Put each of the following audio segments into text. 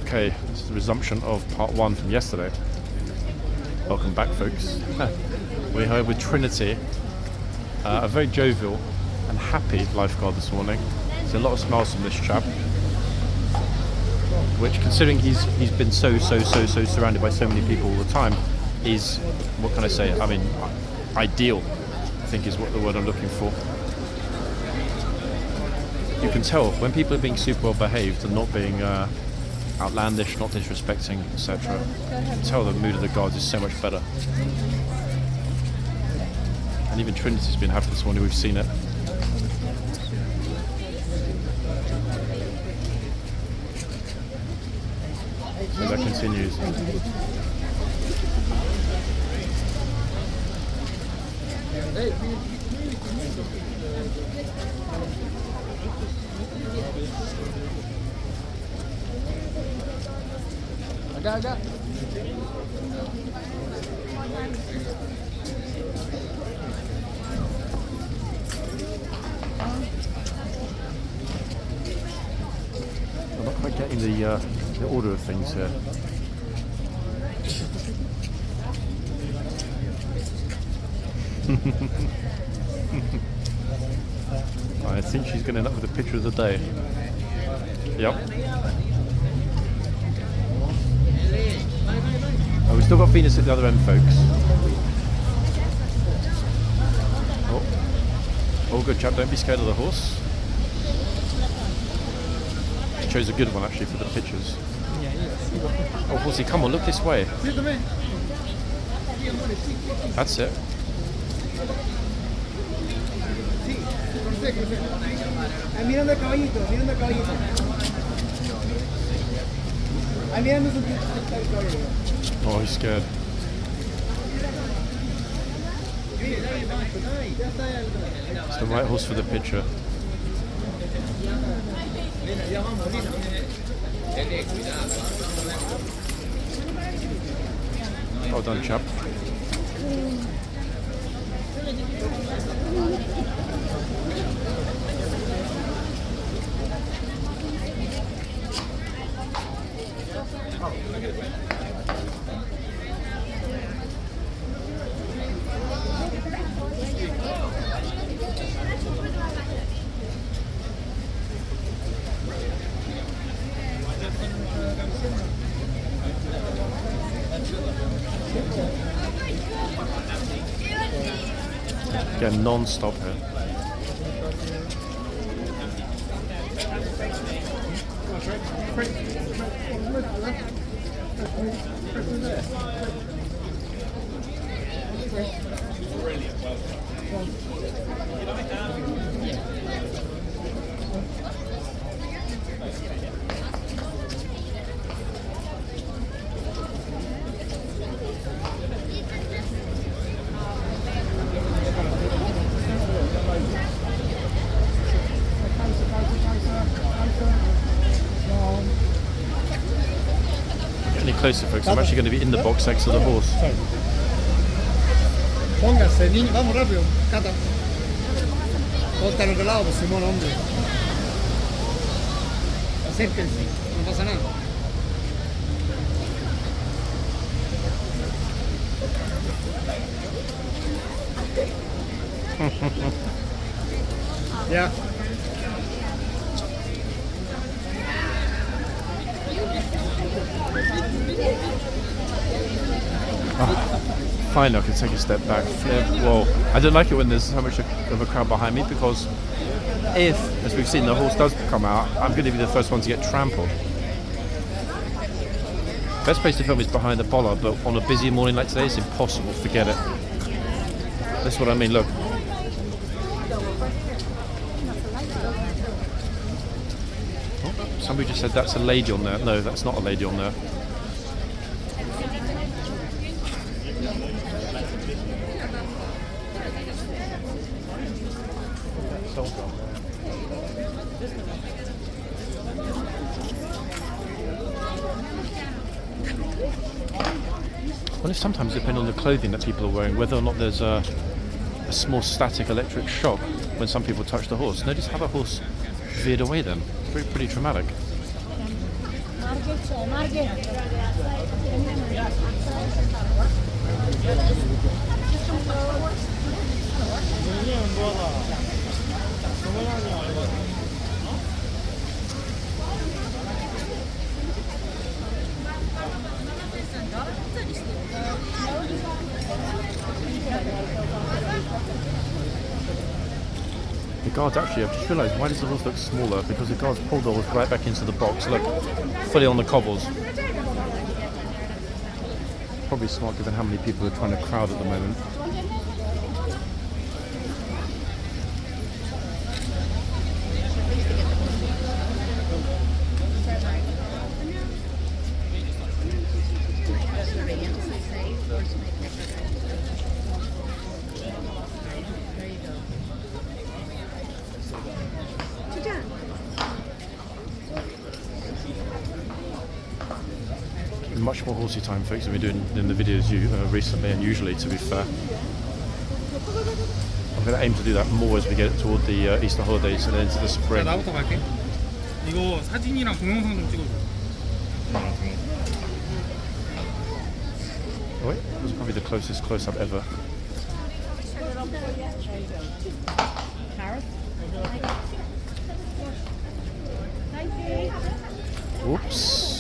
Okay, this is the resumption of part 1 from yesterday. Welcome back, folks. We're here with Trinity, a very jovial and happy lifeguard this morning. There's a lot of smiles from this chap, which, considering he's been so surrounded by so many people all the time, is, what can I say, I mean, ideal, I think is what the word I'm looking for. You can tell when people are being super well behaved and not being outlandish, not disrespecting, etc. You can tell the mood of the guards is so much better. And even Trinity's been happy this morning, we've seen it. So that continues. Agak. I'm not quite getting the order of things here. I think she's going to end up with the picture of the day. Yep. Oh, we've still got Venus at the other end, folks. Oh, good chap, don't be scared of the horse. She chose a good one actually for the pictures. Oh, horsey, come on, look this way. That's it. Mirando el caballito. Mirando el caballito. Oh, he's scared. It's the right horse for the picture. Well done, chap. Again, non-stop here. Closer, folks. I'm actually going to be in the box next to the horse. Póngase, niño, vamos rápido, Cata. Ponte al otro lado, pues Simón, hombre. Acérquense, no pasa nada. Ya. Finally, I can take a step back. Well, I don't like it when there's so much of a crowd behind me, because if, as we've seen, the horse does come out, I'm going to be the first one to get trampled. Best place to film is behind the bollard, but on a busy morning like today, it's impossible. Forget it. That's what I mean. Look. Oh, somebody just said that's a lady on there. No, that's not a lady on there. Well, if sometimes depending on the clothing that people are wearing, whether or not there's a small static electric shock when some people touch the horse. Notice how the horse veered away then. Pretty traumatic. The guards actually, I've just realised, why does the horse look smaller? Because the guards pulled the horse right back into the box, look, fully on the cobbles. Probably smart given how many people are trying to crowd at the moment. Much more horsey time, folks, than we're doing in the videos recently and usually, to be fair. I'm going to aim to do that more as we get toward the Easter holidays and then into the spring. 나부터 갈게. 이거 사진이랑 동영상 좀 찍어줘. Oh, wait, that was probably the closest close-up ever. Oops.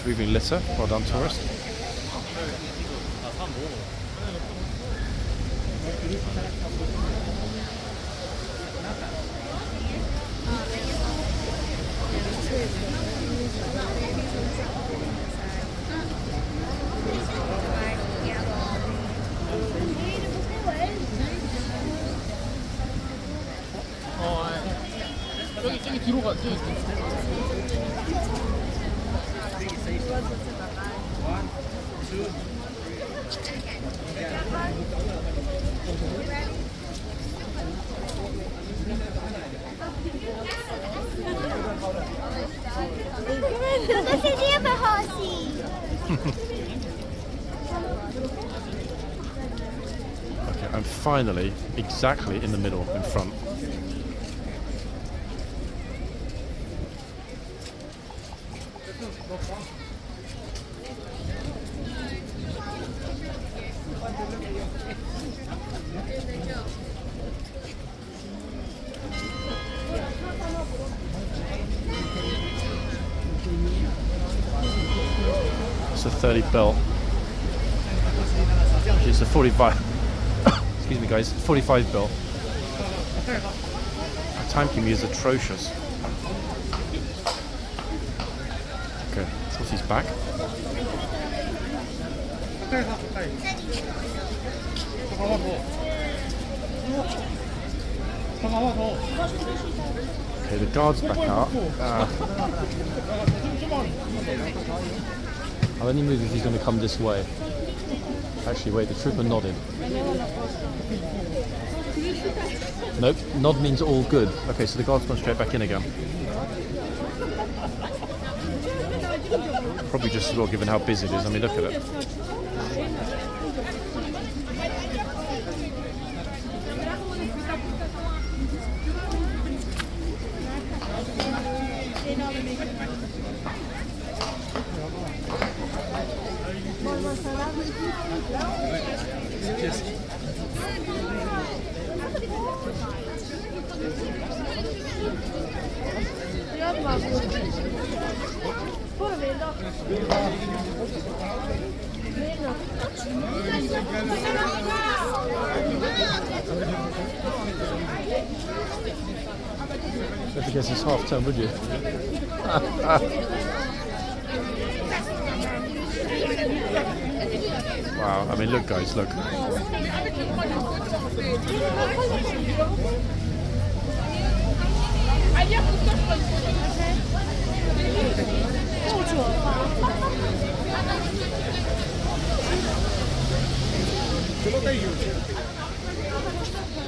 Retrieving litter, well done, tourist. 저기 뒤로 가. Look at the other horsey. Okay, and finally, exactly in the middle, in front. It's a 30 belt. Actually, it's a 45. Excuse me, guys. 45 belt. The time keeping is atrocious. Okay, so he's back. Okay, the guard's back out. I'll only move if he's going to come this way. Actually, wait, the trooper nodded. Nope, nod means all good. Okay, so the guard's gone straight back in again. Probably just as well given how busy it is. I mean, look at it. because it's half term, would you? Wow, I mean, look, guys, look.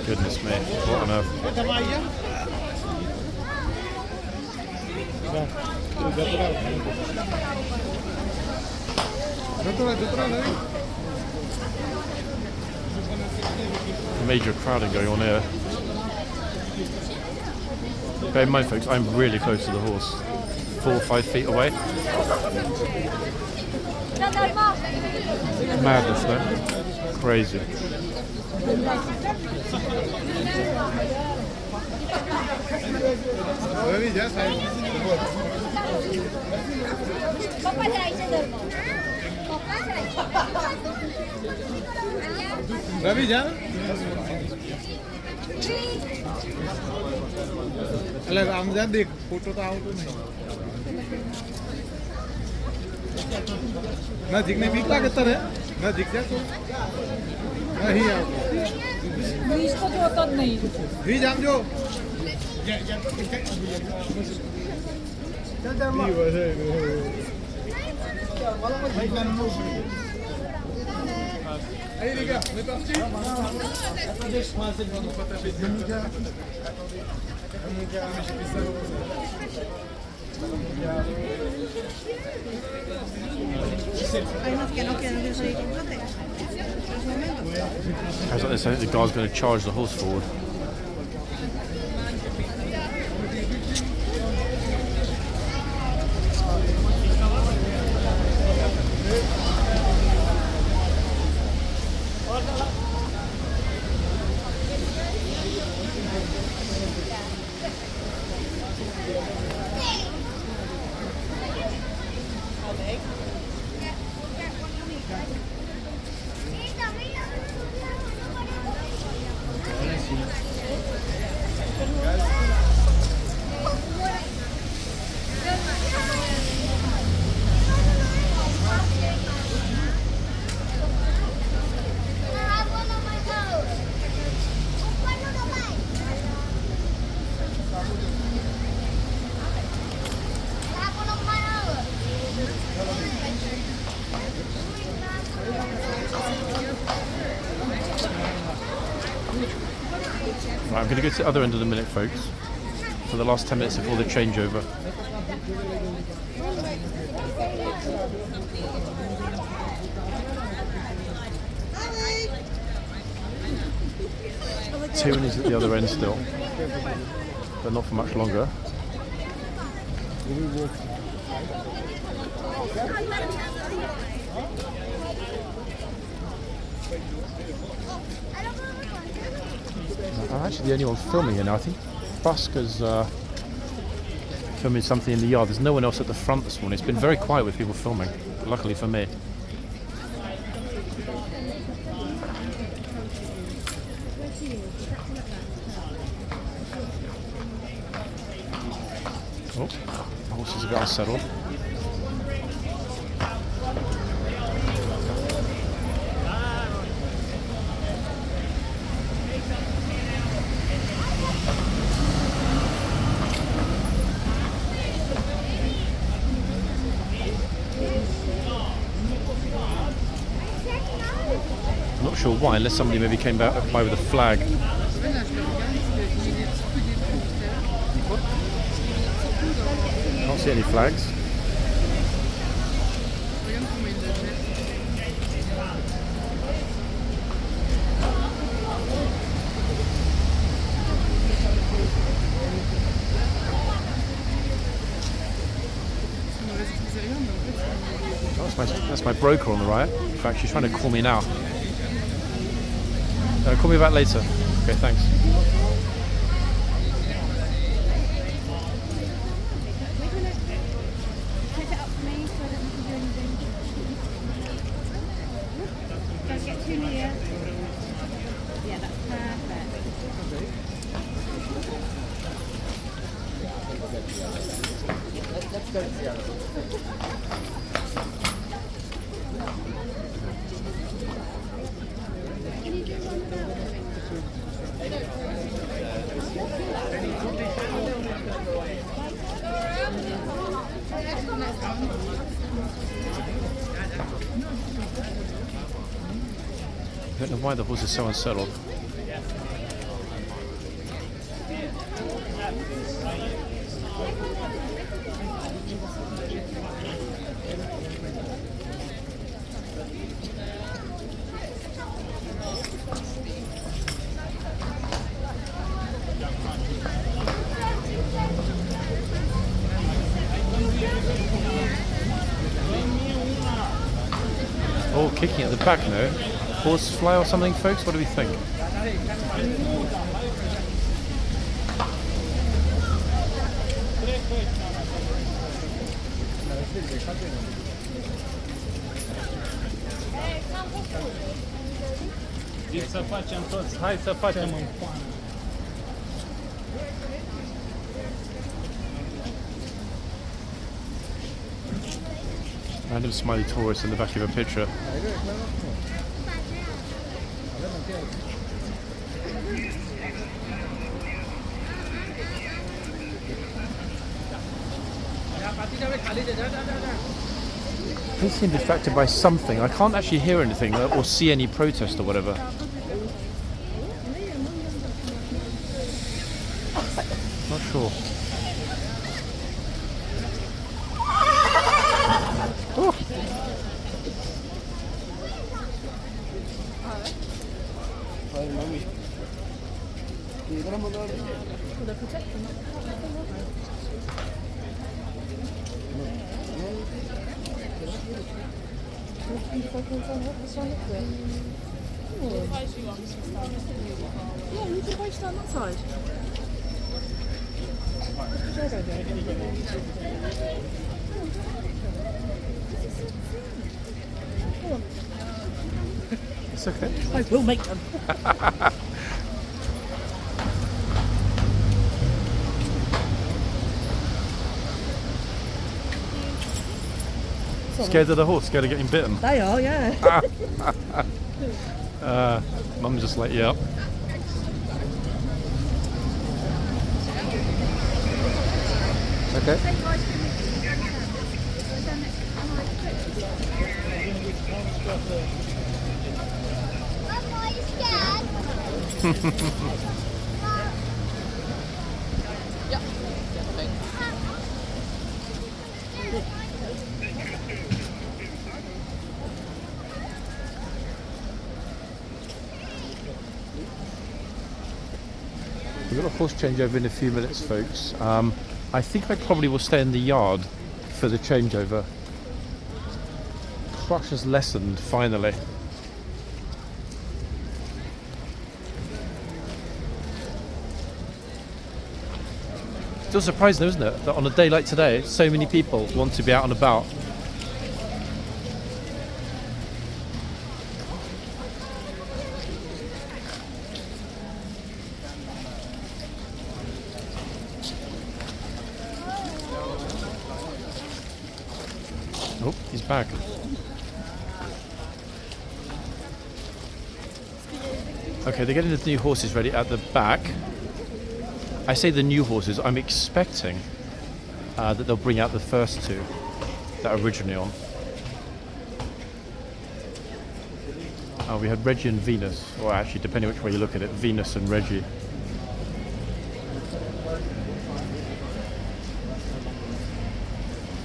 Goodness me, what on earth? Major crowding going on here. Bear in mind, folks, I'm really close to the horse. 4 or 5 feet away. Madness, no? Crazy. Ravi जा अरे रामजा देख photo तो out नहीं ना दिखने भी क्या कहता है ना दिख जा तो नहीं आओ इसको तो होता नहीं भी जाम जो चल जा भाई Aí, liga, vem pra ti. Deixa mais ele não pode ter visto. Hay unos que no quieren salir con flote. As like they say, the guy's going to charge the horse forward. Right, I'm going to go to the other end of the minute, folks, for the last 10 minutes before the changeover. Tyranny's at the other end still, but not for much longer. I'm actually the only one filming here now. I think Buska's filming something in the yard. There's no one else at the front this morning. It's been very quiet with people filming, luckily for me. Oh, the horse is a bit unsettled. I'm not sure why, unless somebody maybe came by with a flag. Can't see any flags. That's my broker on the right. In fact, she's trying to call me now. Call me back later. Okay, thanks. Don't get too near. Yeah, that's perfect. I don't know why the horse is so unsettled. Oh, kicking at the back now. Horsefly or something, folks? What do we think? Să facem toți, hai să facem în coană. Random smiley tourist in the back of a picture. They seem distracted by something. I can't actually hear anything or see any protest or whatever. Not sure. Oh. Yeah, you can post on that side. It's okay. I will make them. Scared of the horse, scared of getting bitten. They are, yeah. Mum's just like, yep. Okay. Are you scared? We've got a horse changeover in a few minutes, folks. I think I probably will stay in the yard for the changeover. Crush has lessened, finally. Still surprising, isn't it, that on a day like today, so many people want to be out and about. Oh, he's back. Okay, they're getting the new horses ready at the back. I say the new horses, I'm expecting that they'll bring out the first two that are originally on. We had Reggie and Venus, or actually, depending which way you look at it, Venus and Reggie.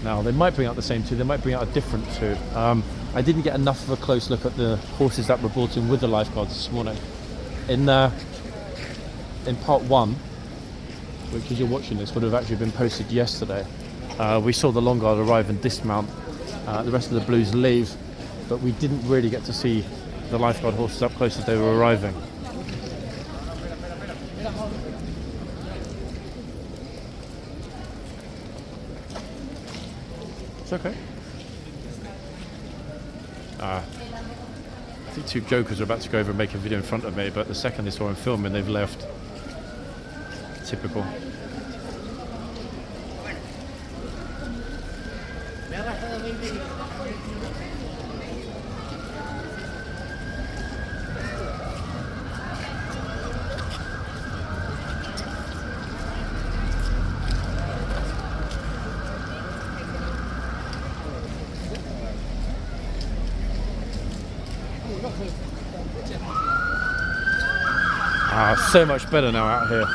Now, they might bring out the same two, they might bring out a different two. I didn't get enough of a close look at the horses that were brought in with the lifeguards this morning. In part one, which as you're watching this would have actually been posted yesterday, we saw the long guard arrive and dismount, the rest of the blues leave, but we didn't really get to see the lifeguard horses up close as they were arriving. It's okay. I think two jokers are about to go over and make a video in front of me, but the second they saw him filming, they've left. Typical. Ah, so much better now out here.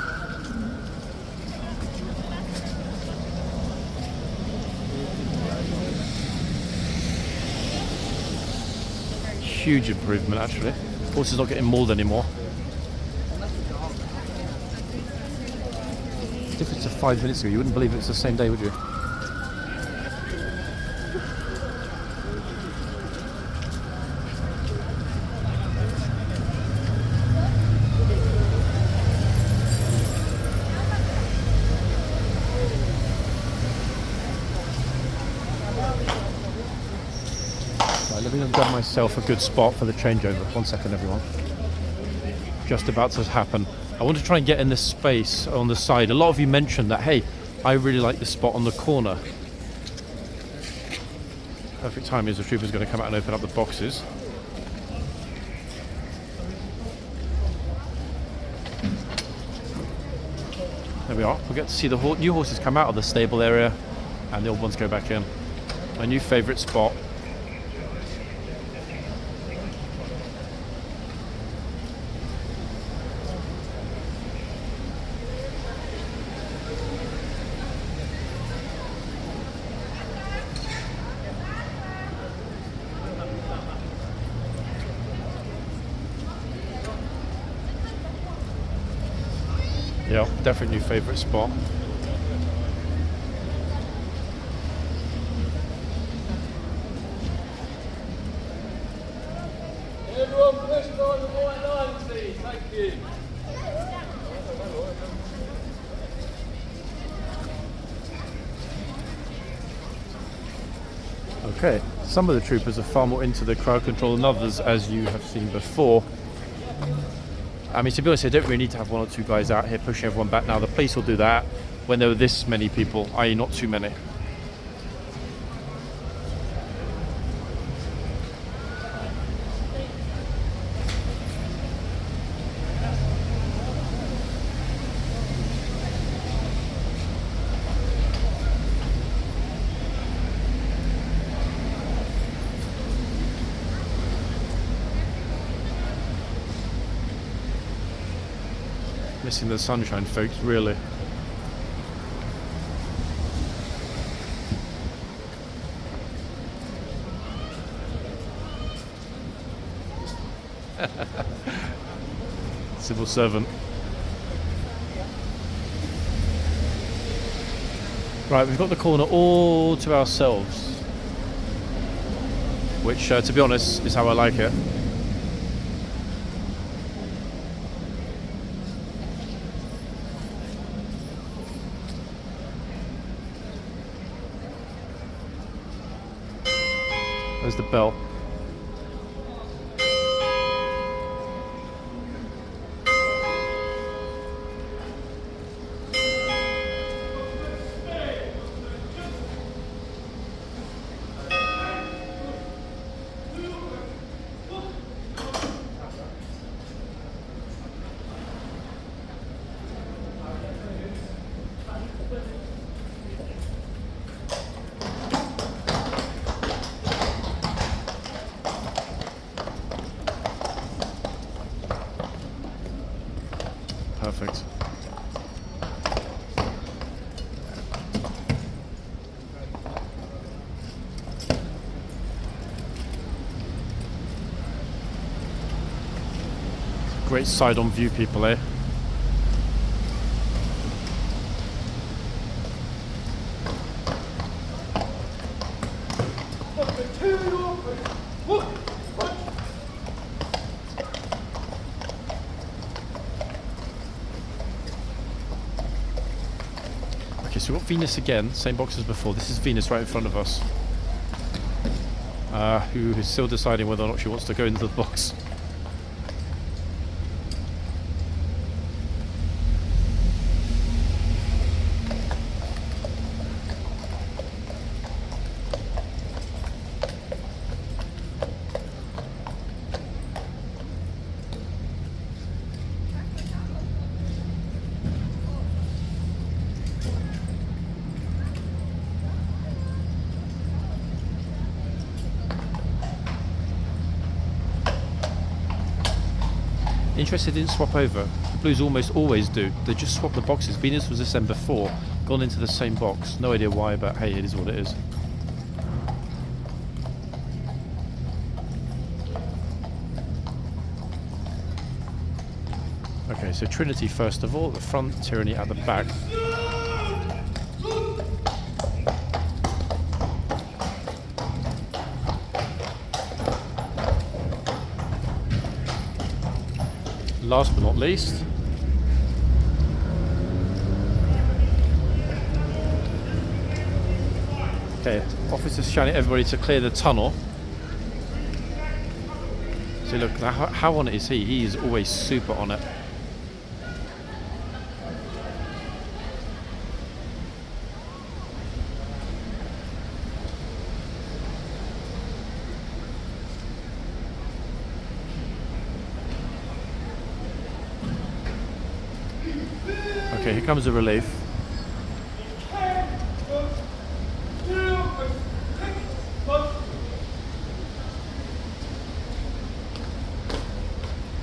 Huge improvement actually. Horse is not getting mauled anymore. Difference of 5 minutes ago, you wouldn't believe it's the same day, would you? Let me grab myself a good spot for the changeover. 1 second, everyone. Just about to happen. I want to try and get in this space on the side. A lot of you mentioned that, hey, I really like this spot on the corner. Perfect time is the trooper's going to come out and open up the boxes. There we are. We'll get to see the new horses come out of the stable area and the old ones go back in. My new favourite spot. Yeah, definitely new favourite spot. Everyone push on the white line, please. Thank you. Okay, some of the troopers are far more into the crowd control than others, as you have seen before. I mean, to be honest, I don't really need to have 1 or 2 guys out here pushing everyone back now. The police will do that when there were this many people, i.e. not too many. Missing the sunshine, folks, really. Civil servant. Right, we've got the corner all to ourselves, which, to be honest, is how I like it. There's the bell. Perfect. Great side-on view, people, eh? Okay, so we've got Venus again, same box as before. This is Venus right in front of us, who is still deciding whether or not she wants to go into the box. Interested they didn't swap over. The Blues almost always do. They just swap the boxes. Venus was SN before, gone into the same box. No idea why, but hey, it is what it is. Okay, so Trinity first of all, at the front, Tyranny at the back. Last but not least, okay, officers shouting at everybody to clear the tunnel. So look, how on it is he? He is always super on it. Okay, here comes the relief.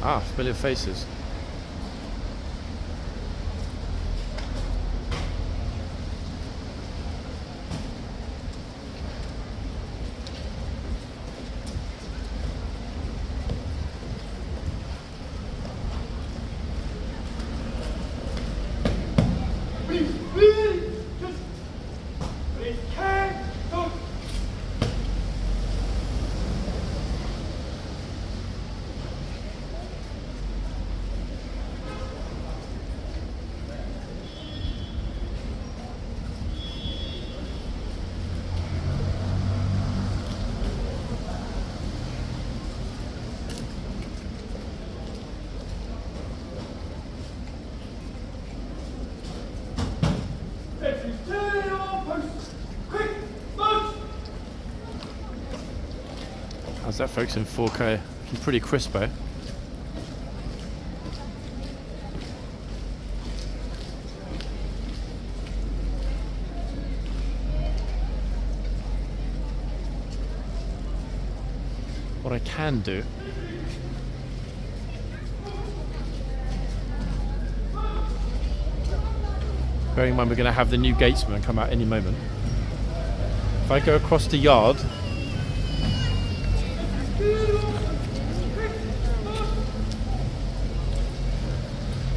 Ah, familiar faces. How's that, folks, in 4K? Looking pretty crisp, eh? What I can do, bearing in mind we're going to have the new gatesman come out any moment. If I go across the yard,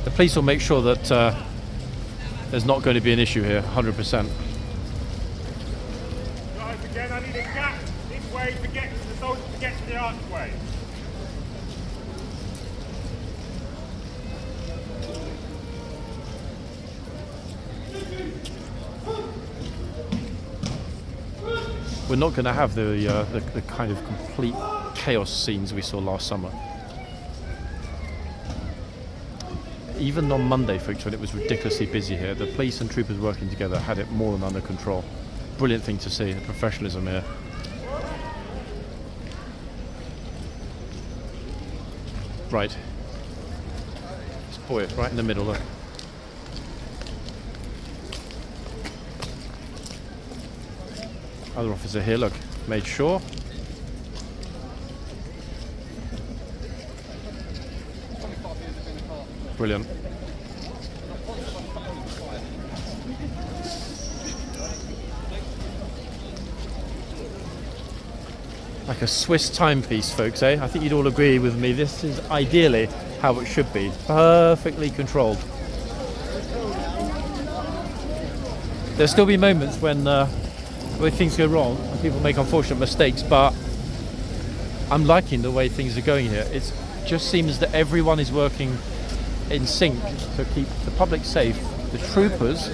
the police will make sure that there's not going to be an issue here, 100%. Guys, again, I need a gap this way to get to the soldiers to get to the archway. We're not going to have the kind of complete chaos scenes we saw last summer. Even on Monday, folks, when it was ridiculously busy here, the police and troopers working together had it more than under control. Brilliant thing to see, the professionalism here. Right. This boy, right in the middle, look. Other officer here, look, made sure. Brilliant. Like a Swiss timepiece, folks, eh? I think you'd all agree with me. This is ideally how it should be. Perfectly controlled. There'll still be moments when things go wrong and people make unfortunate mistakes, but I'm liking the way things are going here. It just seems that everyone is working in sync to keep the public safe, the troopers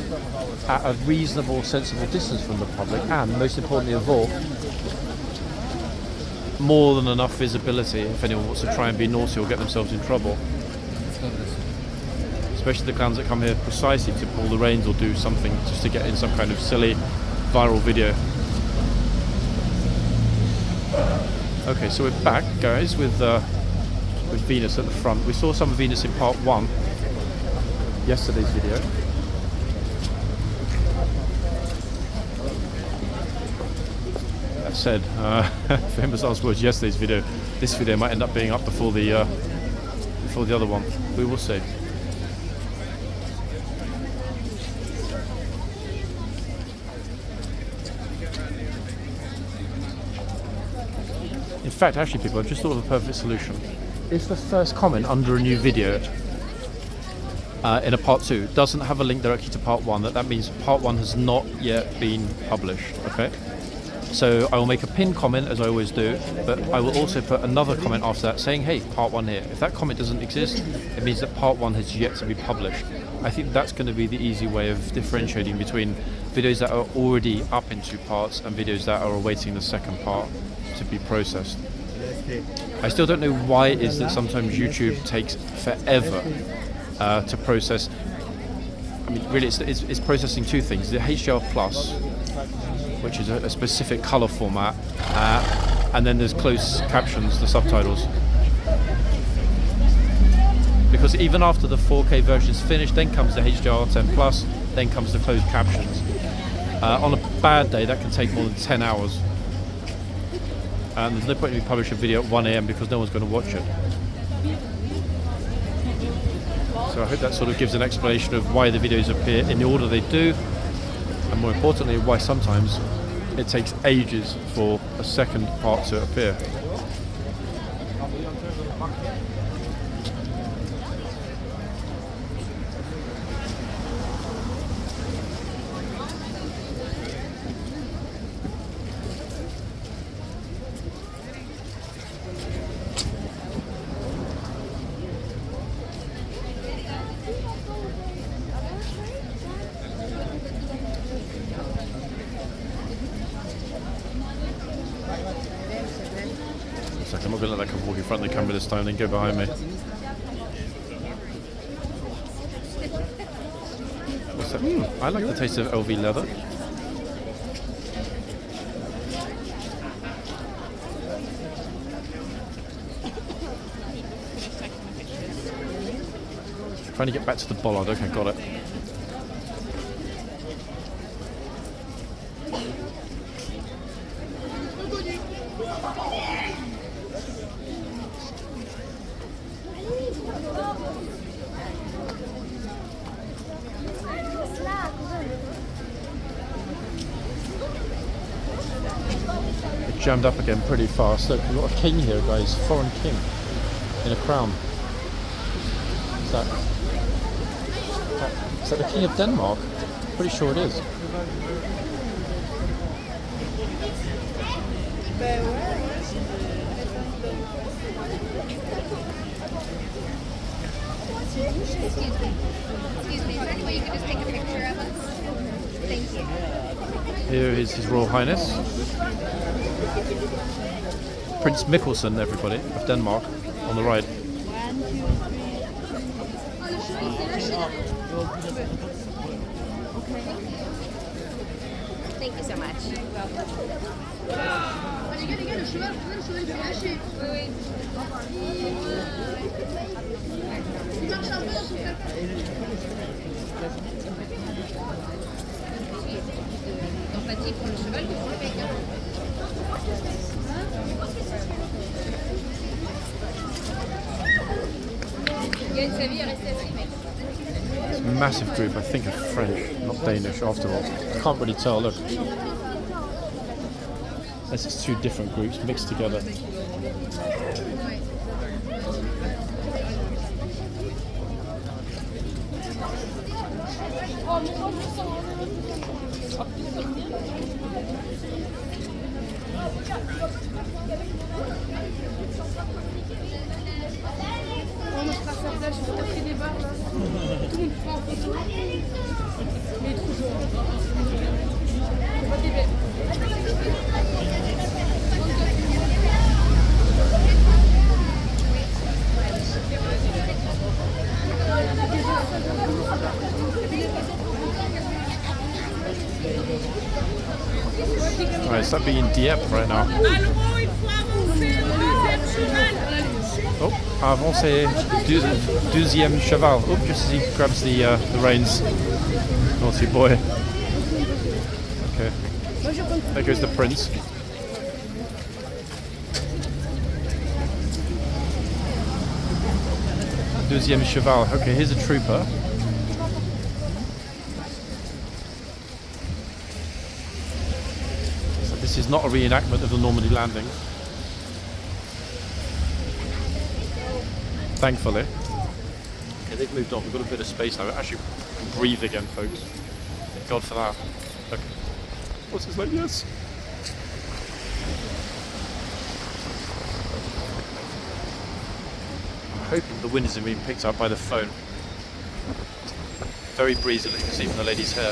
at a reasonable, sensible distance from the public, and most importantly of all, more than enough visibility if anyone wants to try and be naughty or get themselves in trouble. Especially the clowns that come here precisely to pull the reins or do something just to get in some kind of silly viral video. Okay, so we're back, guys, with Venus at the front. We saw some of Venus in part 1, yesterday's video. That said, famous last words, yesterday's video. This video might end up being up before the for the other one. We will see. In fact, actually, people, I've just thought of a perfect solution. If the first comment under a new video in a part 2 doesn't have a link directly to part 1, that means part 1 has not yet been published, okay? So I will make a pinned comment, as I always do, but I will also put another comment after that saying, hey, part 1 here. If that comment doesn't exist, it means that part 1 has yet to be published. I think that's going to be the easy way of differentiating between videos that are already up in 2 parts and videos that are awaiting the second part to be processed. I still don't know why it is that sometimes YouTube takes forever to process. I mean, really, it's processing 2 things: the HDR Plus, which is a specific color format, and then there's closed captions, the subtitles. Because even after the 4K version is finished, then comes the HDR10 Plus, then comes the closed captions. On a bad day, that can take more than 10 hours. And there's no point in me publishing a video at 1 AM because no one's going to watch it. So I hope that sort of gives an explanation of why the videos appear in the order they do, and more importantly, why sometimes it takes ages for a second part to appear. I'm not going to let that come walk in front of the camera this time, then go behind me. What's that? I like the taste of LV leather. Trying to get back to the bollard. Okay, got it. Jammed up again pretty fast. Look, we've got a king here, guys. Foreign king in a crown. Is that the king of Denmark? Pretty sure it is. Excuse me, is there any way you could just take a picture of us? Thank you. Here is His Royal Highness Prince Mikkelsen, everybody, of Denmark, on the right. Thank you so much. It's a massive group, I think, of French, not Danish, after all. I can't really tell, look. This is 2 different groups mixed together. Alright, it's that being in Dieppe right now. Oh, avancé, deuxième cheval. Oh, just as he grabs the reins. Naughty boy. Okay. There goes the prince. Deuxième cheval. Okay, here's a trooper. So this is not a reenactment of the Normandy landing. Thankfully. Okay, they've moved on. We've got a bit of space now. Actually, we can breathe again, folks. Thank God for that. Okay. What's his name? Yes. I'm hoping the wind isn't being picked up by the phone. Very breezy, you can see from the lady's hair.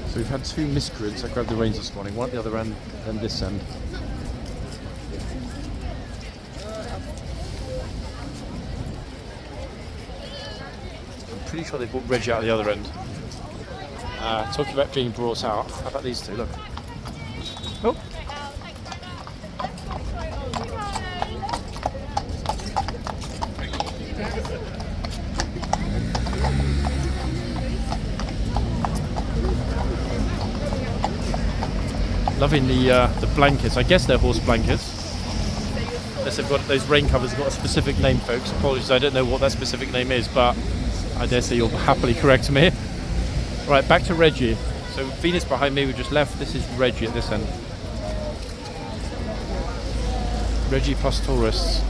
So we've had two miscreants that grabbed the reins this morning, one at the other end and this end. I'm pretty sure they brought Reggie out the other end. Talking about being brought out, how about these two? Look. Oh. Loving the blankets. I guess they're horse blankets. Unless they've got those rain covers have got a specific name, folks. Apologies, I don't know what that specific name is, but I dare say you'll happily correct me. Right, back to Reggie. So Venus behind me, we just left. This is Reggie at this end. Reggie plus tourists.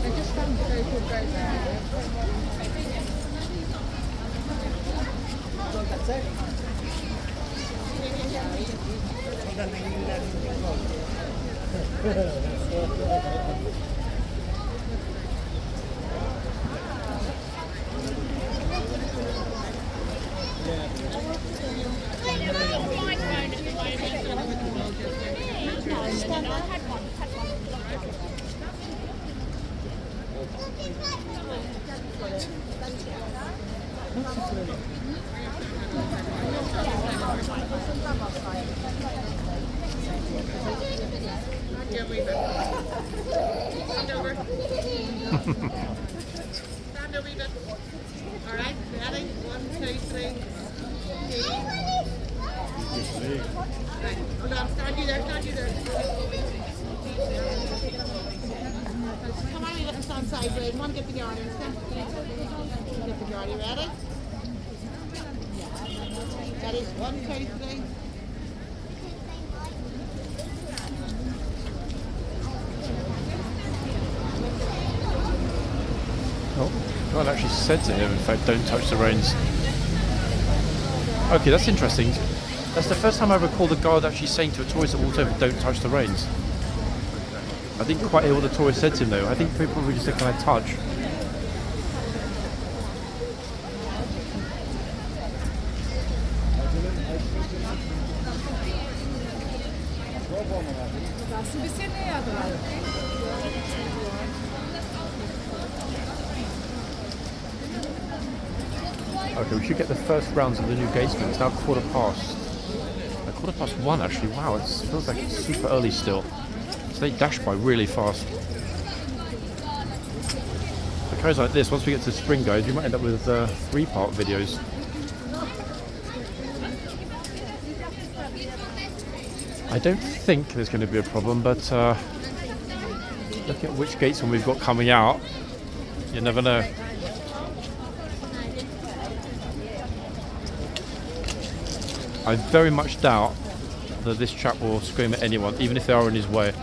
Alright, ready? 1, 2, 3. Right, hold on, stand you there. Come on, you let them stand sideways. One, get the guard in. Get the guard, you ready? Ready? 1, 2, 3. Oh, God actually said to him, in fact, don't touch the reins. Okay, that's interesting. That's the first time I recall the guard actually saying to a tourist that walked over, don't touch the reins. I didn't quite hear what the tourist said to him though. I think people would just say, can I touch? Okay, we should get the first rounds of the new gatesman. It's now 1:15 actually. Wow, it feels like it's super early still. So they dash by really fast. It goes like this. Once we get to spring, guys, we might end up with 3-part videos. I don't think there's going to be a problem, but looking at which gatesman we've got coming out, you never know. I very much doubt that this chap will scream at anyone, even if they are in his way.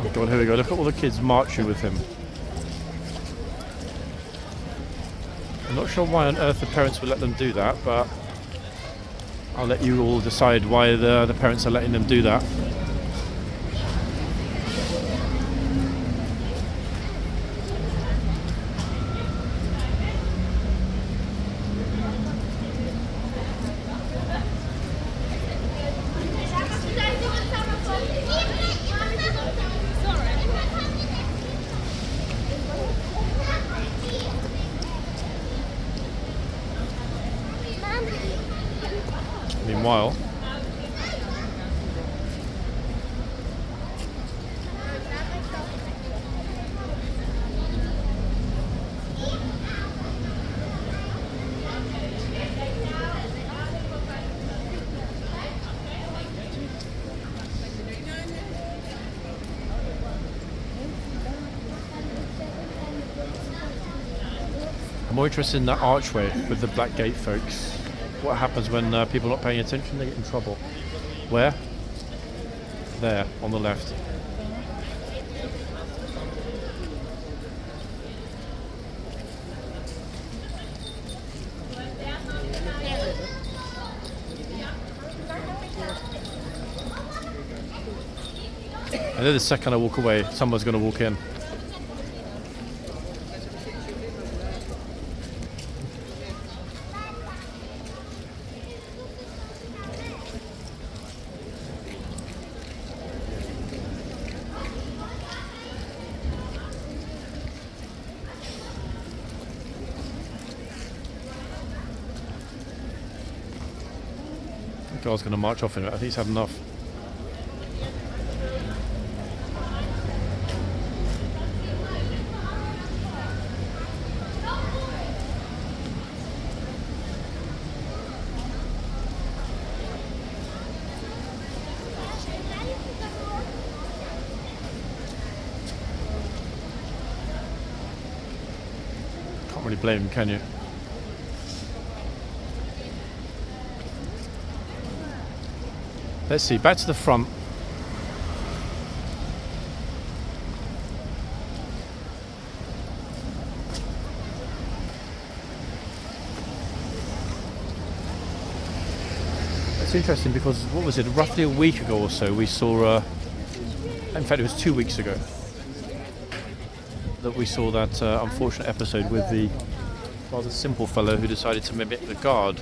Oh God, here we go. Look at all the kids marching with him. I'm not sure why on earth the parents would let them do that, but I'll let you all decide why the parents are letting them do that. long while. I'm more interested in that archway with the black gate, folks. What happens when people are not paying attention? They get in trouble. Where? There, on the left. And then the second I walk away, someone's going to walk in. The guy's going to march off in it. I think he's had enough. Can't really blame him, can you? Let's see, back to the front. It's interesting because, what was it, roughly a week ago or so, we saw, in fact it was 2 weeks ago, that we saw that unfortunate episode with the rather simple fellow who decided to mimic the guard.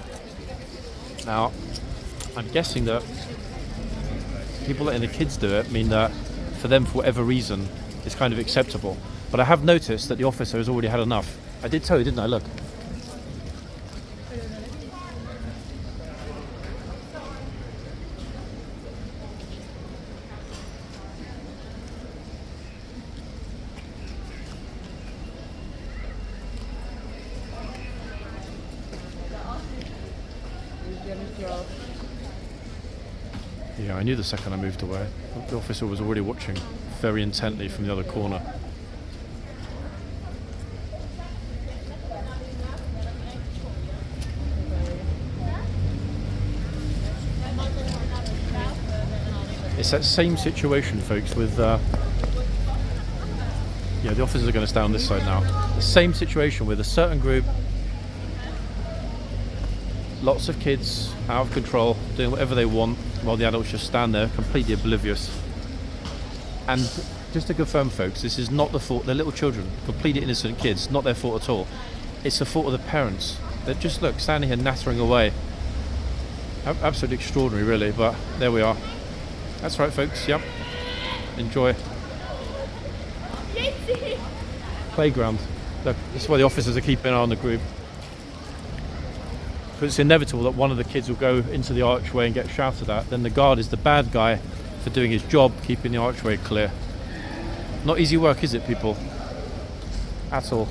Now, I'm guessing that people letting the kids do it mean that for them, for whatever reason, it's kind of acceptable. But I have noticed that the officer has already had enough. I did tell you, didn't I? Look. Yeah, I knew the second I moved away. The officer was already watching very intently from the other corner. It's that same situation, folks, with... yeah, the officers are going to stay on this side now. The same situation with a certain group. Lots of kids, out of control, doing whatever they want, while the adults just stand there, completely oblivious. And just to confirm, folks, this is not the fault. They're little children, completely innocent kids, not their fault at all. It's the fault of the parents. They're just, look, standing here nattering away. Absolutely extraordinary, really, but there we are. That's right, folks, yep. Enjoy. Playground. Look, this is why the officers are keeping an eye on the group. Because it's inevitable that one of the kids will go into the archway and get shouted at. Then the guard is the bad guy for doing his job, keeping the archway clear. Not easy work, is it, people? At all.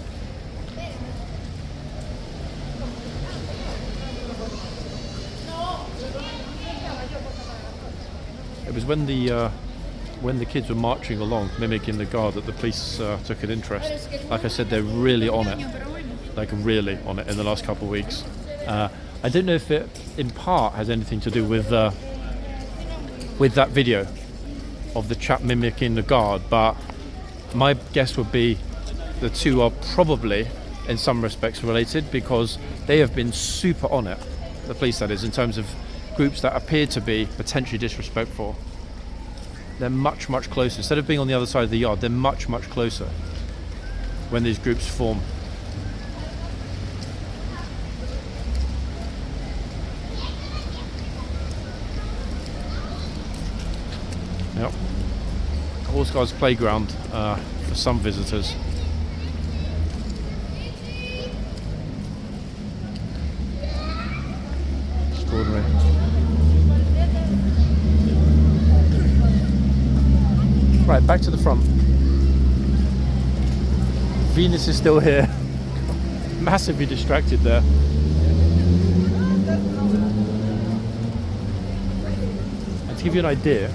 It was when the kids were marching along, mimicking the guard, that the police took an interest. Like I said, they're really on it. Like really on it in the last couple of weeks. I don't know if it, in part, has anything to do with that video of the chap mimicking the guard, but my guess would be the two are probably, in some respects, related, because they have been super on it, the police that is, in terms of groups that appear to be potentially disrespectful. They're much, much closer. Instead of being on the other side of the yard, they're much, much closer when these groups form. Yep. Horseguards playground for some visitors. Extraordinary. Right, back to the front. Venus is still here. Massively distracted there. And to give you an idea,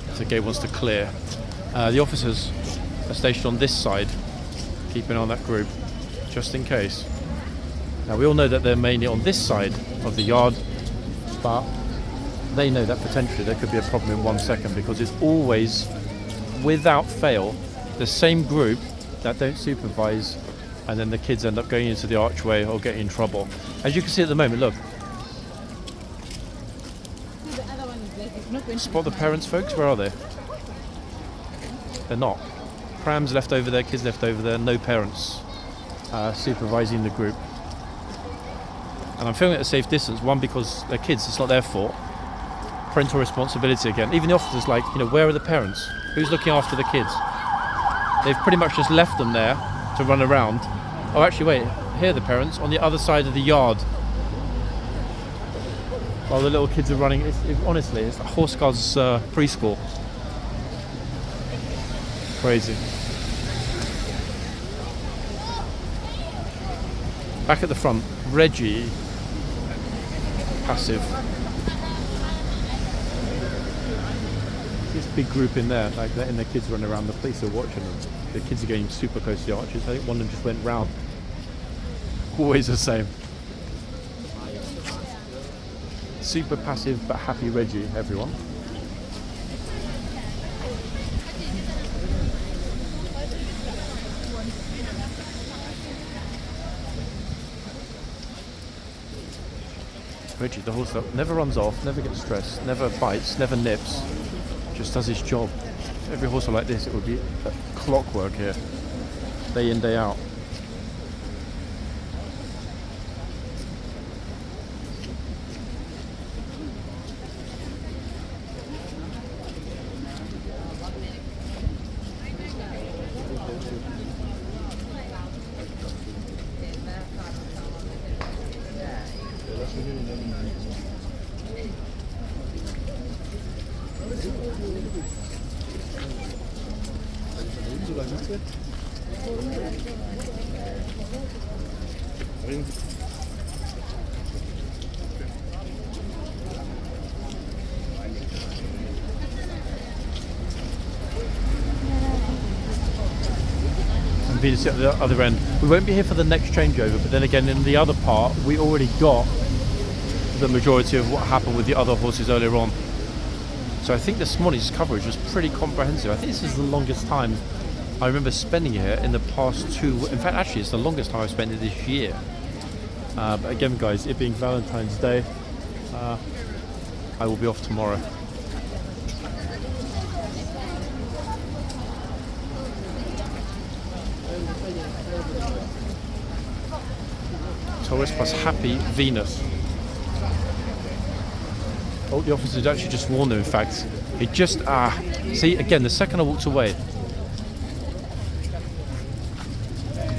if the gate wants to clear, the officers are stationed on this side, keeping on that group, just in case. Now we all know that they're mainly on this side of the yard, but they know that potentially there could be a problem in 1 second, because it's always, without fail, the same group that don't supervise, and then the kids end up going into the archway or getting in trouble. As you can see at the moment, look. Spot the parents, folks, where are they? They're not. Prams left over there, kids left over there, no parents supervising the group. And I'm filming at a safe distance, one, because they're kids, it's not their fault. Parental responsibility again. Even the officers, like, you know, where are the parents? Who's looking after the kids? They've pretty much just left them there to run around. Oh, actually, wait, here are the parents on the other side of the yard. While the little kids are running, honestly, it's a horseguards preschool. Crazy. Back at the front, Reggie, passive. This big group in there, like letting their kids run around, the police are watching them. The kids are getting super close to the archers. I think one of them just went round. Always the same. Super passive but happy Reggie, everyone. Reggie, the horse that never runs off, never gets stressed, never bites, never nips, just does his job. If every horse were like this, it would be clockwork here, day in, day out. Venus at the other end. We won't be here for the next changeover, but then again in the other part we already got the majority of what happened with the other horses earlier on. So I think this morning's coverage was pretty comprehensive. I think this is the longest time I remember spending here in the past two. In fact, actually it's the longest time I've spent it this year. But again guys, it being Valentine's Day, I will be off tomorrow. Taurus plus happy Venus. Oh, the officer had actually just warned them, in fact. He just, see, again, the second I walked away,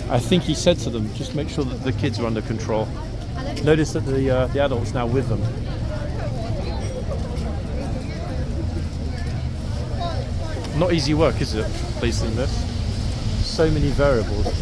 I think he said to them, just make sure that the kids are under control. Notice that the adult's now with them. Not easy work, is it, policing this? So many variables.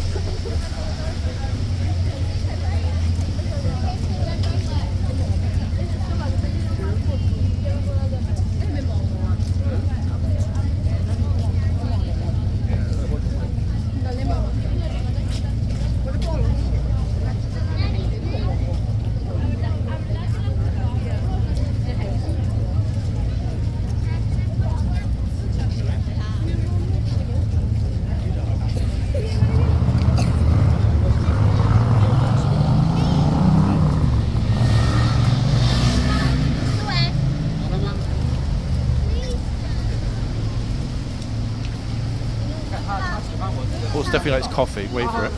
Horse definitely likes coffee. Wait for it.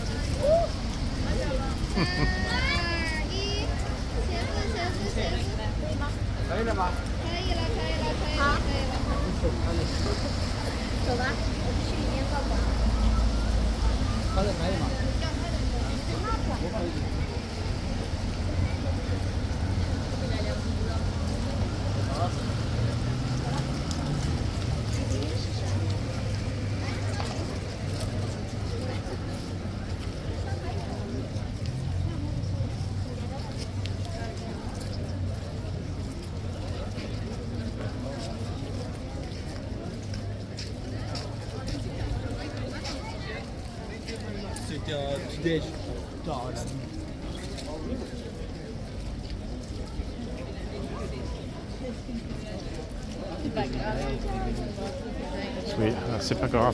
Sweet, c'est pas grave.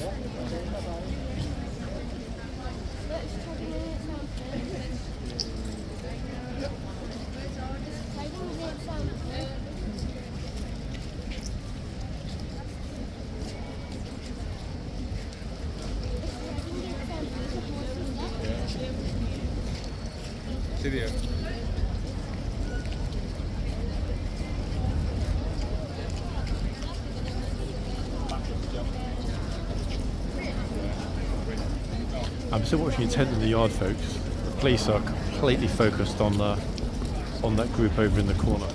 I'm still watching Intent in the Yard, folks. The police are completely focused on that group over in the corner.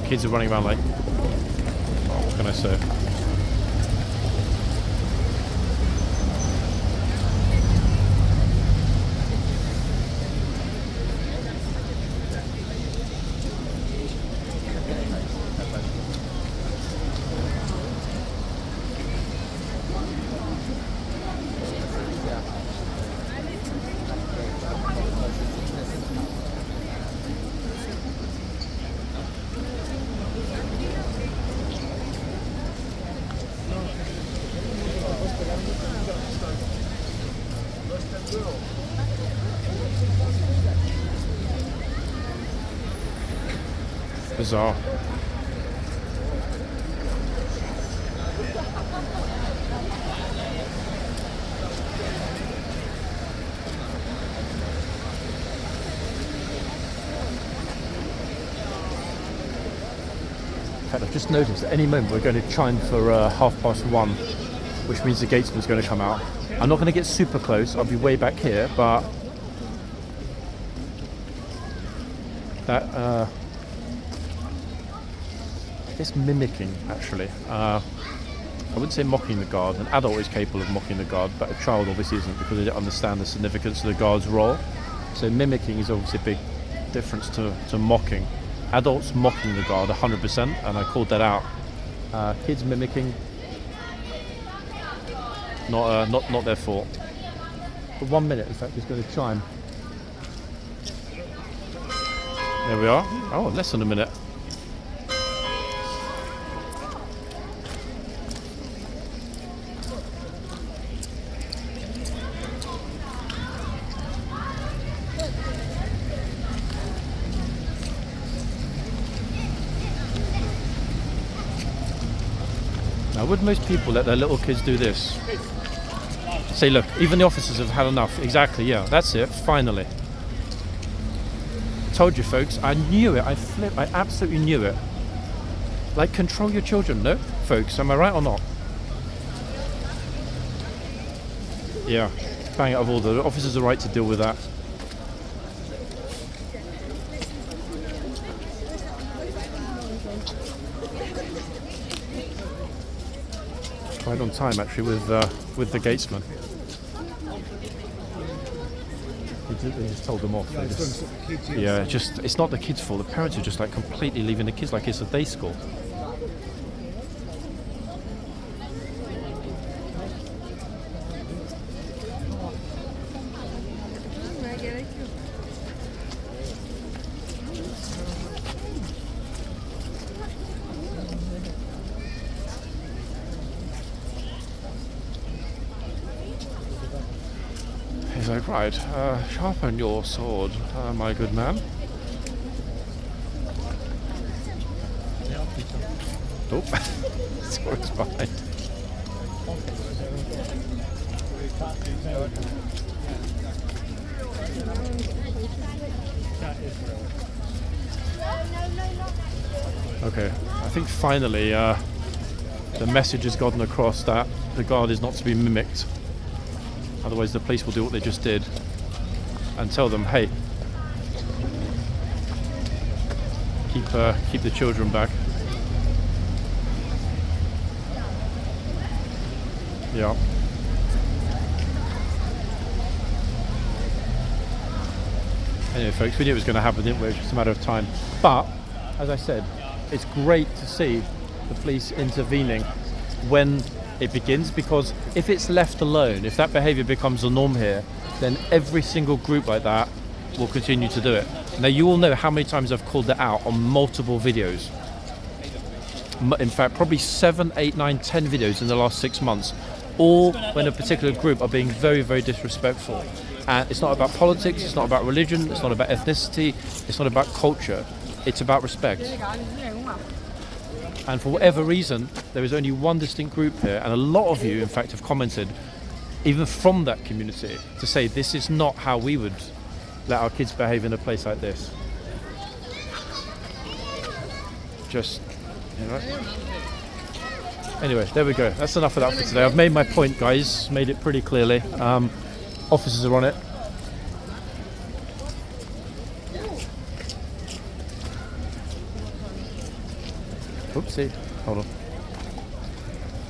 Kids are running around like, oh, what can I say? Bizarre. In fact, I've just noticed at any moment we're going to chime for 1:30, which means the gatesman's going to come out. I'm not going to get super close, I'll be way back here, but that I guess mimicking, actually. I wouldn't say mocking the guard. An adult is capable of mocking the guard, but a child obviously isn't, because they don't understand the significance of the guard's role. So mimicking is obviously a big difference to mocking. Adults mocking the guard 100%, and I called that out. Kids mimicking, not their fault. For 1 minute, in fact, it's going to chime. There we are. Oh, less than a minute. Now, would most people let their little kids do this? Say, look, even the officers have had enough. Exactly, yeah, that's it, finally. Told you, folks, I knew it, I absolutely knew it. Like, control your children, no? Folks, am I right or not? Yeah, bang out of order. The officers are right to deal with that. Right on time, actually, with the gatesman. They just told them off. Yeah, it's not the kids' fault. The parents are just like completely leaving the kids like it's a day school. He's like, right, sharpen your sword, my good man. Oh, swords behind. Okay, I think finally the message has gotten across that the guard is not to be mimicked. Otherwise the police will do what they just did and tell them, hey, keep the children back. Yeah. Anyway, folks, we knew it was going to happen, didn't we? It was just a matter of time. But, as I said, it's great to see the police intervening when it begins, because if it's left alone, if that behaviour becomes the norm here, then every single group like that will continue to do it. Now you all know how many times I've called that out on multiple videos. In fact, probably 7, 8, 9, 10 videos in the last 6 months, all when a particular group are being very, very disrespectful. And it's not about politics, it's not about religion, it's not about ethnicity, it's not about culture, it's about respect. And for whatever reason, there is only one distinct group here, and a lot of you, in fact, have commented, even from that community, to say this is not how we would let our kids behave in a place like this. Just, you know. Anyway, there we go. That's enough of that for today. I've made my point, guys. Made it pretty clearly. Officers are on it. Oopsie. Hold on.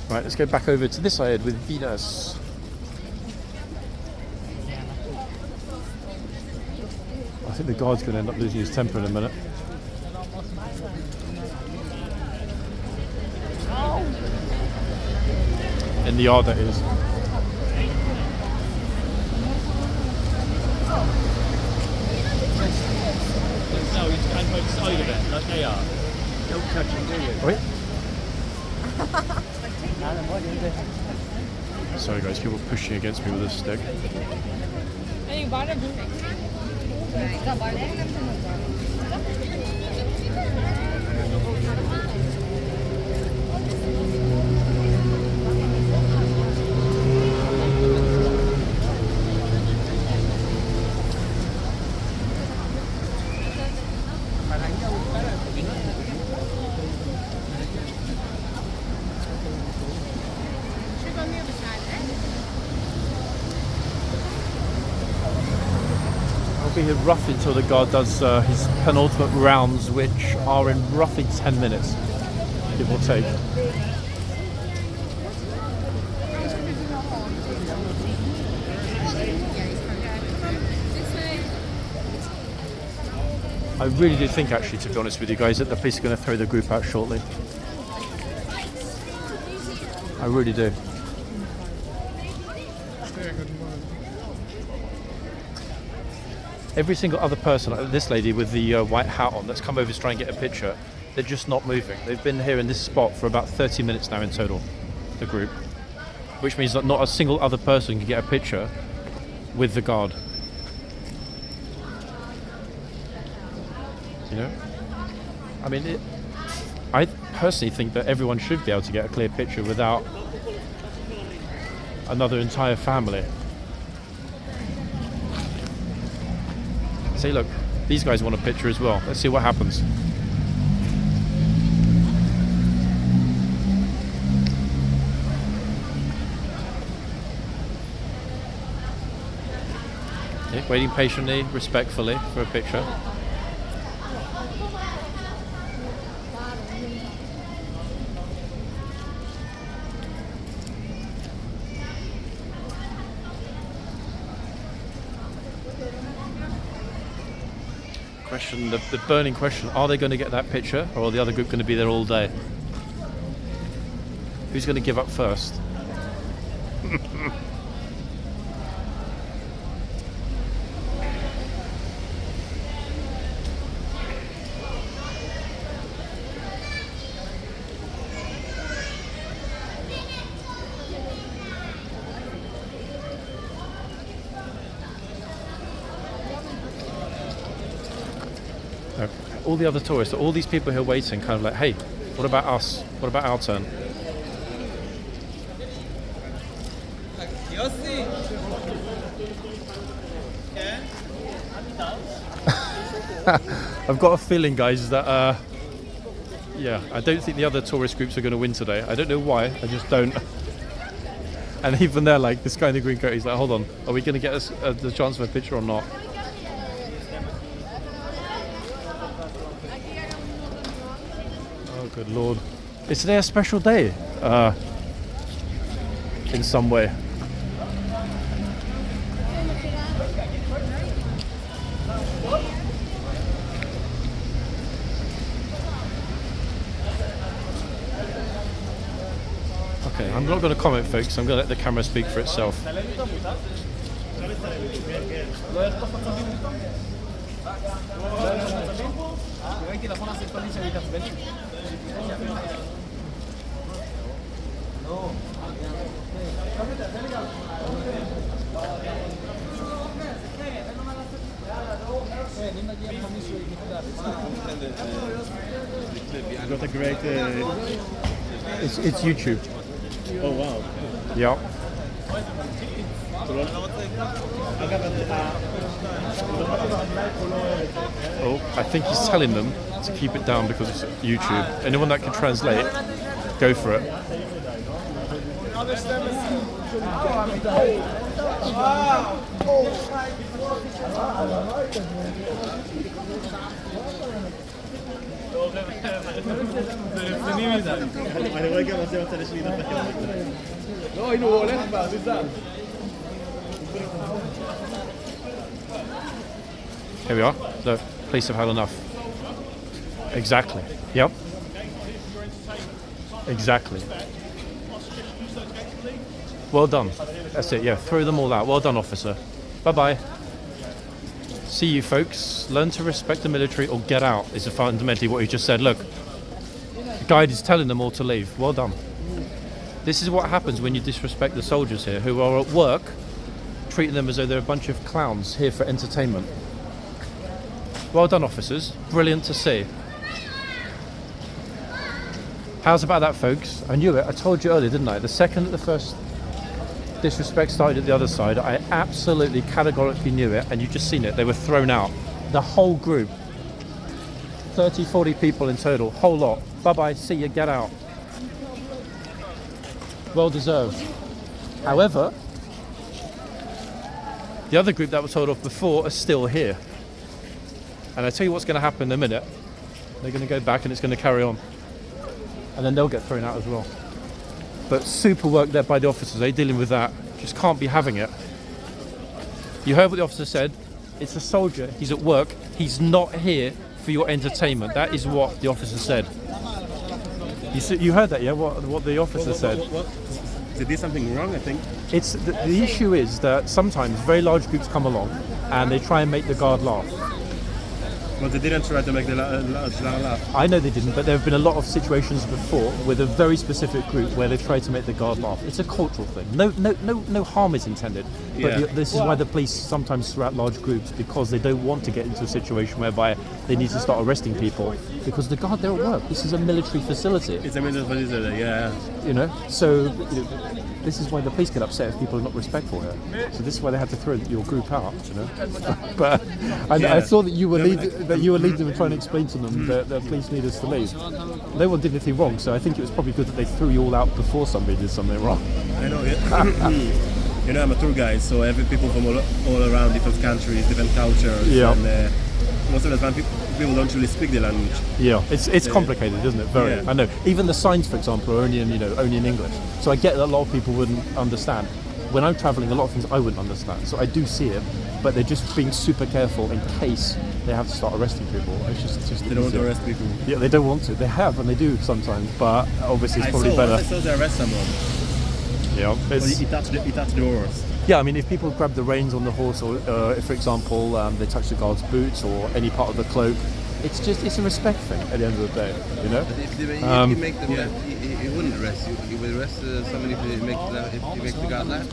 Right, let's go back over to this side with Venus. I think the guard's going to end up losing his temper in a minute. In the yard, that is. No, you stand by the side of it, like they are. Don't touch them, do you? Wait. Sorry guys, people pushing against me with a stick. I'll be here roughly until the guard does his penultimate rounds, which are in roughly 10 minutes, give or take. I really do think, actually, to be honest with you guys, that the police are going to throw the group out shortly. I really do. Every single other person, like this lady with the white hat on that's come over to try and get a picture, they're just not moving. They've been here in this spot for about 30 minutes now in total, the group. Which means that not a single other person can get a picture with the guard. You know? I mean, I personally think that everyone should be able to get a clear picture without another entire family. See, look, these guys want a picture as well. Let's see what happens. Okay, waiting patiently, respectfully for a picture. Question, the burning question, are they going to get that picture, or are the other group going to be there all day? Who's going to give up first? All the other tourists, all these people who are waiting, kind of like, hey, what about us? What about our turn? I've got a feeling, guys, that yeah, I don't think the other tourist groups are going to win today. I don't know why, I just don't. And even they're like, this guy in the green coat, he's like, hold on, are we going to get us the chance for a picture or not? Good Lord. Is today a special day? In some way. Okay, I'm not going to comment, folks. I'm going to let the camera speak for itself. Got a great. It's YouTube. Oh wow. Yeah. Oh, I think he's telling them to keep it down because it's YouTube. Anyone that can translate, go for it. Here we are. The police have had enough. Exactly. Yep. Exactly. Well done. That's it, yeah. Throw them all out. Well done, officer. Bye-bye. See you, folks. Learn to respect the military or get out is fundamentally what he just said. Look, the guide is telling them all to leave. Well done. This is what happens when you disrespect the soldiers here who are at work, treating them as though they're a bunch of clowns here for entertainment. Well done, officers. Brilliant to see. How's about that, folks? I knew it. I told you earlier, didn't I? The second that the first disrespect started at the other side, I absolutely categorically knew it, and you've just seen it. They were thrown out. The whole group. 30, 40 people in total. Whole lot. Bye-bye. See you. Get out. Well deserved. However, the other group that was told off before are still here. And I tell you what's going to happen in a minute. They're going to go back and it's going to carry on. And then they'll get thrown out as well. But super work there by the officers. They're dealing with that. Just can't be having it. You heard what the officer said. It's a soldier. He's at work. He's not here for your entertainment. That is what the officer said. You heard that, yeah? What the officer said. They did something wrong, I think. It's the issue is that sometimes very large groups come along and they try and make the guard laugh. But they didn't try to make the laugh. I know they didn't, but there have been a lot of situations before with a very specific group where they've tried to make the guard laugh. It's a cultural thing. No harm is intended. But Yeah. this is why the police sometimes throw out large groups, because they don't want to get into a situation whereby they need to start arresting people because the guard, they're at work. This is a military facility. It's a military facility, yeah. You know, so this is why the police get upset if people are not respectful here. So this is why they had to throw your group out, you know. But I saw that you were leading and trying to explain to them that the police need us to leave. No one did anything wrong, so I think it was probably good that they threw you all out before somebody did something wrong. I know, yeah. You know, I'm a tour guide, so every people from all around different countries, different cultures. Yeah. And most of the time people don't really speak the language. Yeah, it's complicated, isn't it? Very. Yeah. I know. Even the signs, for example, are only in English. So I get that a lot of people wouldn't understand. When I'm traveling, a lot of things I wouldn't understand. So I do see it, but they're just being super careful in case they have to start arresting people. It's just They don't want to arrest people. Yeah, they don't want to. They have, and they do sometimes, but obviously it's probably better. I saw they arrest someone. Yeah, But he touched the horse. yeah. I mean, if people grab the reins on the horse, or if, for example, they touch the guard's boots or any part of the cloak, it's a respect thing at the end of the day, you know. If you make them laugh, he wouldn't arrest you. He would arrest somebody if you make the guard laugh.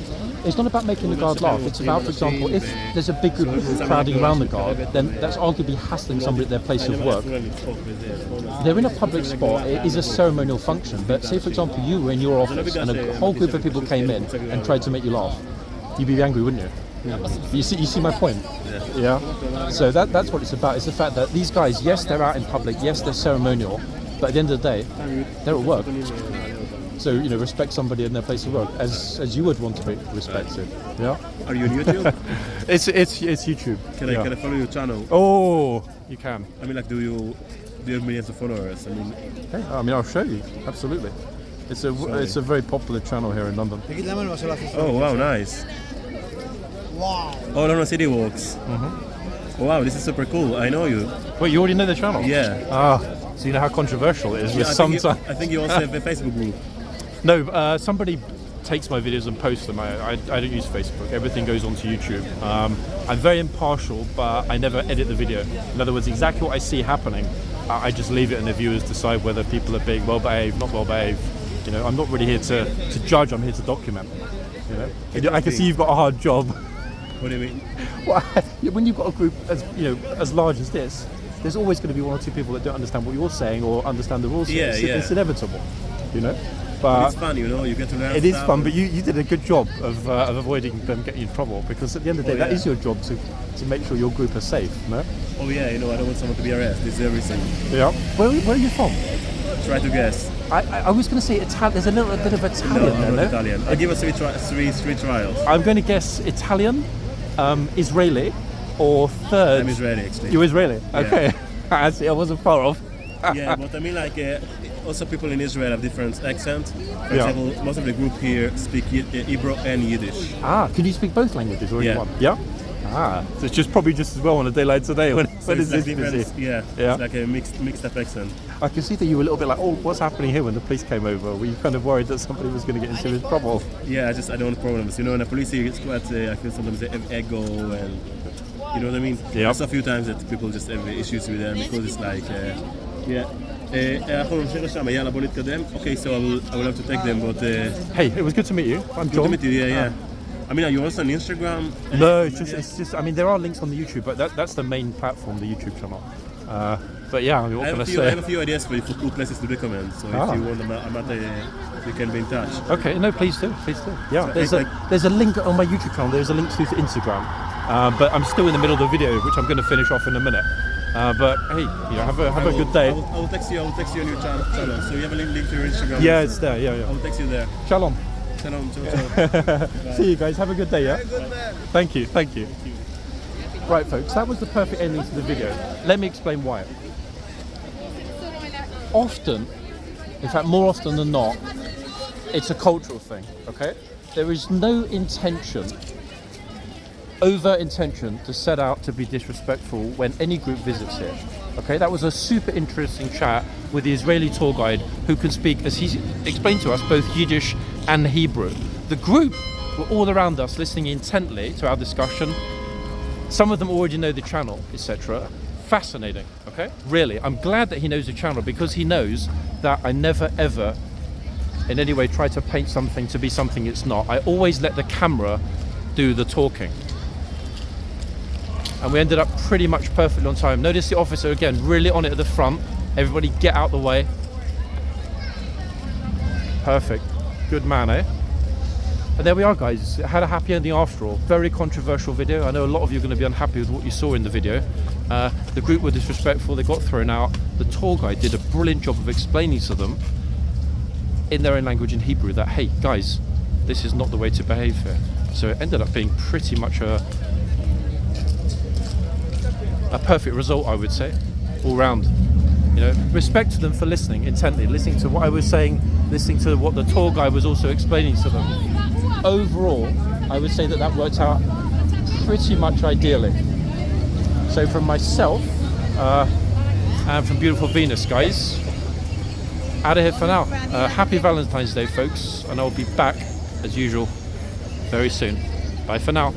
It's not about making the guard laugh. It's about, for example, if there's a big group of people crowding around the guard, then that's arguably hassling somebody at their place of work. They're in a public spot. It is a ceremonial function. But say, for example, you were in your office and a whole group of people came in and tried to make you laugh. You'd be angry, wouldn't you? You see my point? Yeah. So that's what it's about. It's the fact that these guys, yes, they're out in public. Yes, they're ceremonial. But at the end of the day, they're at work. So, respect somebody in their place of work as you would want to be respected. Yeah. Are you on YouTube? It's YouTube. Can I follow your channel? Oh, you can. I mean, like, do you have millions of followers? I mean, I'll show you. Absolutely. It's a very popular channel here in London. Oh wow, nice. Wow. Oh, no, city walks. Wow, this is super cool. I know you. Wait, you already know the channel? Yeah. So you know how controversial it is with I think you also have a Facebook group. No, somebody takes my videos and posts them. I don't use Facebook. Everything goes onto YouTube. I'm very impartial, but I never edit the video. In other words, exactly what I see happening, I just leave it and the viewers decide whether people are being well behaved, not well behaved. You know, I'm not really here to judge. I'm here to document. You know, I can see you've got a hard job. What do you mean? Well, when you've got a group as large as this, there's always going to be one or two people that don't understand what you're saying or understand the rules. Yeah, it's inevitable, you know. But it's fun, you know. You get to learn. It is fun, but you did a good job of avoiding them getting in trouble, because at the end of the day, that is your job to make sure your group are safe, no? Oh yeah, you know, I don't want someone to be arrested. This is everything. Yeah. Where are you from? Try to guess. I was going to say Italian. There's a little bit of Italian no, there, I'm no? not Italian. I'll give us three trials. I'm going to guess Italian, Israeli, or third. I'm Israeli, actually. You're Israeli? Yeah. Okay. I see, I wasn't far off. Yeah, but I mean, like, also people in Israel have different accents. For example, most of the group here speak Hebrew and Yiddish. Can you speak both languages or only Yeah. one? Yeah. So it's probably just as well on a day like today when it's this busy. Yeah, it's like a mixed up accent. I can see that you were a little bit like, oh, what's happening here when the police came over? Were you kind of worried that somebody was going to get in serious trouble? Yeah, I don't want problems. You know, when the police here, it's quite, I feel sometimes they have ego and, you know what I mean? Yeah. There's a few times that people just have issues with them because it's like, Okay, so I will have to take them, but... Hey, it was good to meet you. I'm John. Good to meet you, yeah. I mean, are you also on Instagram? No, it's just. I mean, there are links on the YouTube, but that's the main platform, the YouTube channel. But yeah, I mean, what can I say? I have a few ideas for cool places to recommend. So if you want them, you can be in touch. Okay, no, please do. Yeah, so there's a link on my YouTube channel. There's a link to Instagram, but I'm still in the middle of the video, which I'm going to finish off in a minute. But hey, have a good day. I will text you on your channel. So you have a link to your Instagram. Yeah, it's there. Yeah. I will text you there. Shalom. Shalom. See you guys. Have a good day. Yeah. Thank you. Right, folks. That was the perfect ending to the video. Let me explain why. Often, in fact, more often than not, it's a cultural thing. Okay. There is no overt intention to set out to be disrespectful when any group visits here. Okay, that was a super interesting chat with the Israeli tour guide who can speak, as he explained to us, both Yiddish and Hebrew. The group were all around us listening intently to our discussion. Some of them already know the channel, etc. Fascinating, okay? Really, I'm glad that he knows the channel, because he knows that I never ever in any way try to paint something to be something it's not. I always let the camera do the talking. And we ended up pretty much perfectly on time. Notice the officer, again, really on it at the front. Everybody get out the way. Perfect. Good man, eh? And there we are, guys. It had a happy ending after all. Very controversial video. I know a lot of you are going to be unhappy with what you saw in the video. The group were disrespectful. They got thrown out. The tour guide did a brilliant job of explaining to them in their own language, in Hebrew, that, hey, guys, this is not the way to behave here. So it ended up being pretty much a perfect result, I would say, all round. You know, respect to them for listening intently, listening to what I was saying, listening to what the tour guide was also explaining to them. Overall, I would say that worked out pretty much ideally. So from myself and from beautiful Venus, guys, out of here for now. Happy Valentine's Day, folks, and I'll be back as usual very soon. Bye for now.